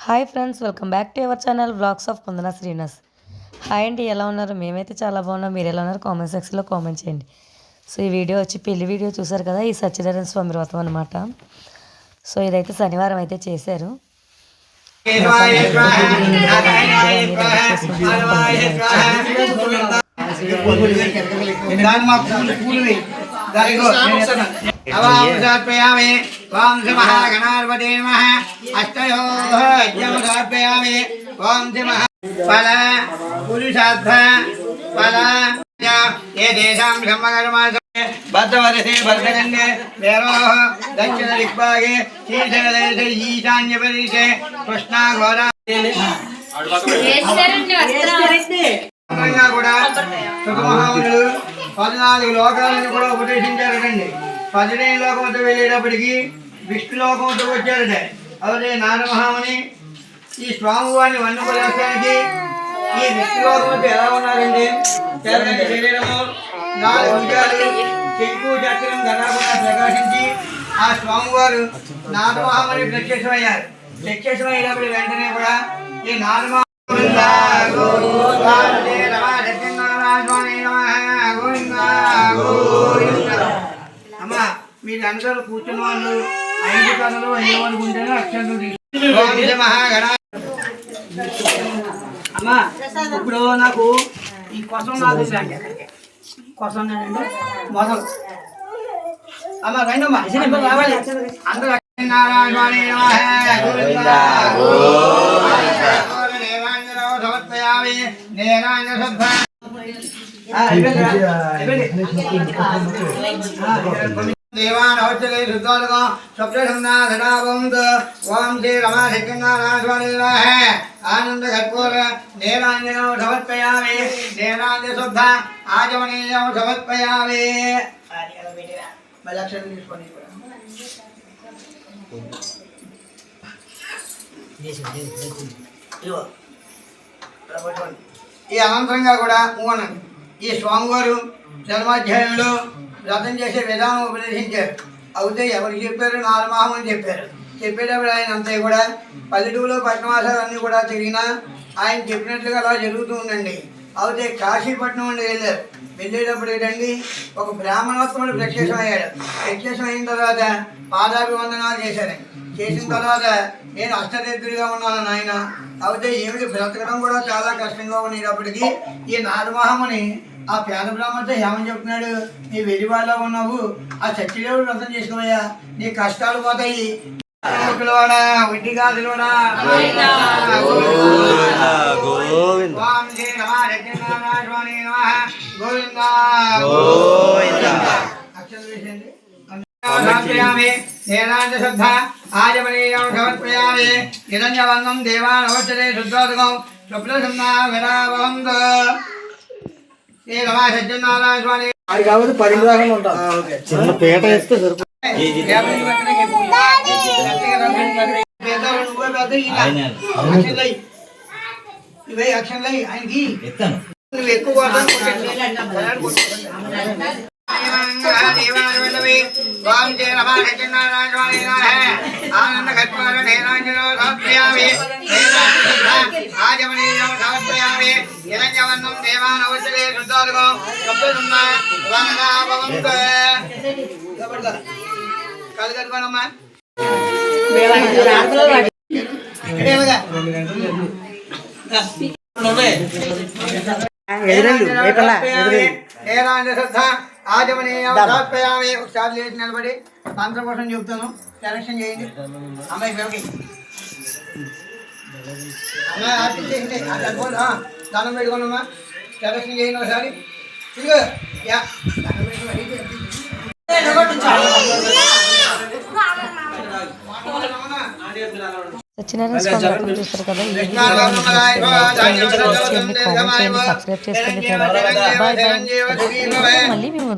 Hi friends, welcome back to our channel vlogs of Vandana Srinivas. Hi అండి, ఎలా ఉన్నారు? మేమైతే చాలా బాగున్నాం. మీరు ఎలా ఉన్నారు? కామెంట్ సెక్షన్లో కామెంట్ చేయండి. సో ఈ వీడియో వచ్చి పెళ్లి వీడియో చూసారు కదా, ఈ సత్యనారాయణ స్వామి వ్రతం అనమాట. సో ఇదైతే శనివారం అయితే చేశారు. समर्पयामि ओम श्री महागणाधिपते नमः अष्टयोः यज्ञं समर्पयामि ओम श्री फल पुरुषार्थ फल ये देशां ब्रह्मकर्मासु भद्रवदसे भद्रगण्ये वेरोः दक्षिण दिग्भागे शीर्षदेशे ईशान्यप्रदेशे कृष्णाघोरा కూడా సుఖమహామునులు 14 లోకాలను కూడా ఉపదేశించారటండి. 17 లోకంతో వెళ్ళేటప్పటికి విష్ణు లోకంతో వచ్చారట. అలాగే నారమహాముని ఈ స్వామివారిని వన్నుపదేశానికి ఈ విష్ణు లోకంతో ఎలా ఉన్నారండి? తెల్లటి శరీరము, 4 భుజాలు, చెక్కు చక్రం గదాకుండా ప్రకాశించి ఆ స్వామివారు నారమహాముని ప్రత్యక్షమయ్యారు. ప్రత్యక్షమైనప్పుడు వెంటనే కూడా ఈ నారమహా అమ్మా మీరు అందరూ కూర్చున్న వాళ్ళు 5 కథలు అయ్యేవనుకుంటేనే అక్షంతులు అమ్మా. ఇప్పుడు నాకు ఈ కోసం నాకు కోసం మొదలు అమ్మా రండమ్మా రావాలి అందరూ देवानवचले शुद्धोदको स्वप्नसंना धनावंत ओम श्री रमा सिकंगानाश्वरीला है आनंद घटकोर देवांजनो समर्पयामि देवांज शुद्ध आजमनीयो समर्पयामि बलक्षण निष्पन्नि ఈ అనంతరంగా కూడా ఊనండి. ఈ స్వామివారు జన్మాధ్యాయంలో వ్రతం చేసే విధానం ఉపదేశించారు. అయితే ఎవరికి చెప్పారు? నారమహామని చెప్పారు. చెప్పేటప్పుడు ఆయన అంతా కూడా పల్లెటూరులో పట్టణవాసాలు అన్నీ కూడా తిరిగినా ఆయన చెప్పినట్లుగా అలా జరుగుతూ ఉండండి. అయితే కాశీపట్నం నుండి వెళ్ళారు. వెళ్ళేటప్పుడు ఏంటండి, ఒక బ్రాహ్మణోత్తముడు ప్రత్యక్షమయ్యాడు. ప్రత్యక్షం అయిన తర్వాత పాదాభివందనాలు చేశారండి. చేసిన తర్వాత నేను అష్టదరిద్రుడిగా ఉన్నాను నాయన, అయితే ఏమిటి బ్రతకడం కూడా చాలా కష్టంగా ఉండేటప్పటికీ ఈ నారమహాముని ఆ పేద బ్రాహ్మణతో ఏమని చెప్తున్నాడు? నీ వెలివాళ్ళలో ఉన్నావు, ఆ సత్యదేవుడు వ్రతం చేసుకోవయ్యా, నీ కష్టాలు పోతాయి. श्रद्धा आजमनीयं समर्पयामि हिरण्यवर्णं देवानवचले शुद्धोदकं स्वप्नसंनाभरावहंत श्री रमा सत्यनारायण स्वामी అది కాబట్టి 10 దాకా ఉంటాం. చిన్న పేట వేస్తే సరిపోతుంది. ఇవే యాక్షన్లై ఆయనకి నువ్వు ఎక్కువ आनंद घटकोर नेरांजनो समर्पयामि आजमनीयं समर्पयामि हिरण्यवर्णं देवानवचले शुद्धोदको स्वप्नसंना भवन्त कल कटकोनम्मा ఆజమనీయం సమర్పయామి. ఒకసారి లేచి నిలబడి మంత్రం కోసం చెప్తాను, సెలక్షన్ చేయండి. అమ్మాయి పిల్లకి అమ్మాయి ఆర్టిస్ట్ చేయండి. దండం పెట్టుకోనమ్మా, సెలక్షన్ చేయండి ఒకసారి. సత్యనారాయణ స్వామి వ్రతం చూస్తారు కదా, ఈ వీడియో సబ్స్క్రైబ్ చేసుకోండి, బాయ్ బాయ్. మళ్ళీ మేము